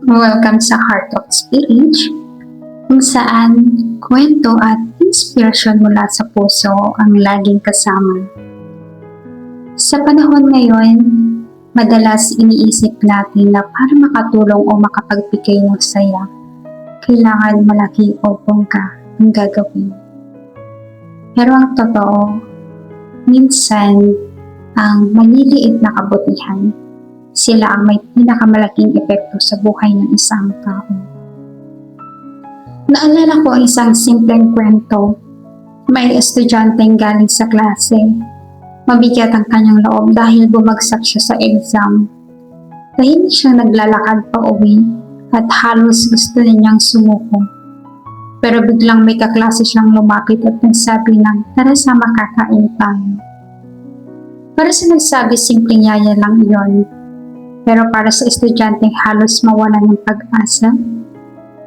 Welcome sa Heart of Speech, kung saan kwento at inspirasyon mula sa puso ang laging kasama. Sa panahon ngayon, madalas iniisip natin na para makatulong o makapagbigay ng saya, kailangan malaki o bongga ang gagawin. Pero ang totoo, minsan ang maliliit na kabutihan, sila ang may pinakamalaking epekto sa buhay ng isang tao. Naalala ko ang isang simpleng kwento. May estudyanteng galing sa klase. Mabigat ang kanyang loob dahil bumagsak siya sa exam. Tahimik siyang naglalakad pa uwi at halos gusto niyang sumuko. Pero biglang may kaklase siyang lumapit at nagsabi ng, "Tara sama, kakain tayo." Para sa nagsabi, simpleng yaya lang iyon. Pero para sa estudyanteng halos mawala ng pag-asa,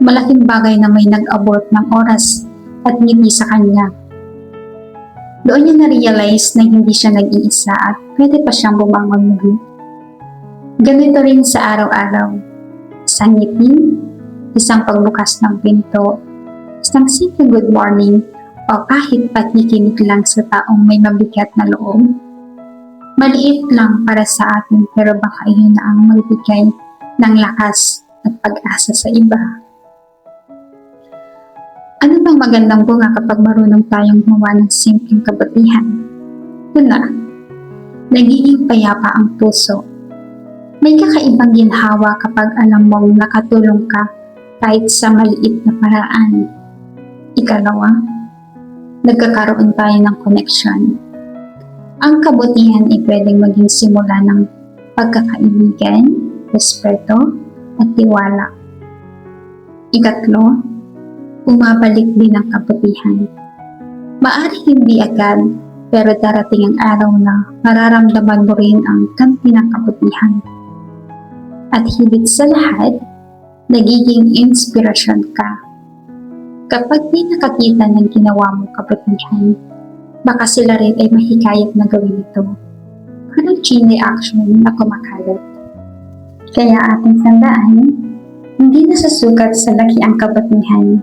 malaking bagay na may nag-abot ng oras at ngiti sa kanya. Doon niya na-realize na hindi siya nag-iisa at pwede pa siyang bumangon muli. Ganito rin sa araw-araw. Isang ngiti, isang pagbukas ng pinto, isang simple good morning, o kahit patikinig lang sa taong may mabigat na loob. Maliit lang para sa atin pero baka iyon na ang magbigay ng lakas at pag-asa sa iba. Ano bang magandang bunga kapag marunong tayong gumawa ng simpleng kabutihan? Una, nagiging payapa ang puso. May kakaibang ginhawa kapag alam mong nakatulong ka kahit sa maliit na paraan. Ikalawa, nagkakaroon tayo ng connection. Ang kabutihan ay pwedeng maging simula ng pagkakaibigan, respeto, at tiwala. Ikatlo, umabalik din ang kabutihan. Maaari hindi agad, pero darating ang araw na mararamdaman mo rin ang kampi ng kabutihan. At higit sa lahat, nagiging inspirasyon ka. Kapag di nakakita ng ginawa mong kabutihan, baka sila rin ay mahikayat na gawin ito. Parang chain reaction na kumakalat. Kaya ating tandaan, hindi nasusukat sa laki ang kabutihan.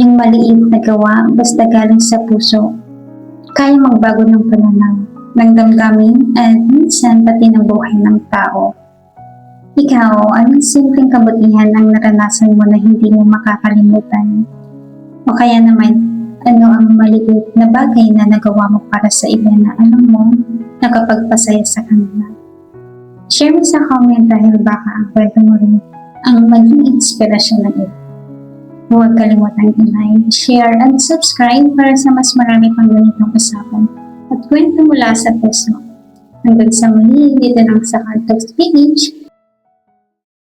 Yung maliit na gawa basta galing sa puso, kaya magbago ng pananaw, ng damdamin at minsan pati ng buhay ng tao. Ikaw, anong simpleng kabutihan ang naranasan mo na hindi mo makakalimutan? O kaya naman, ano ang maliit na bagay na nagawa mo para sa iba na alam mo nakapagpasaya sa kanila? Share mo sa comment dahil baka ang kwento mo rin ang maging inspirasyon ng iba. Huwag kalimutang i-like, share, and subscribe para sa mas marami pang ganitong usapan at kwento mula sa puso. Hanggang sa muli, dito lang sa Heart of Speech,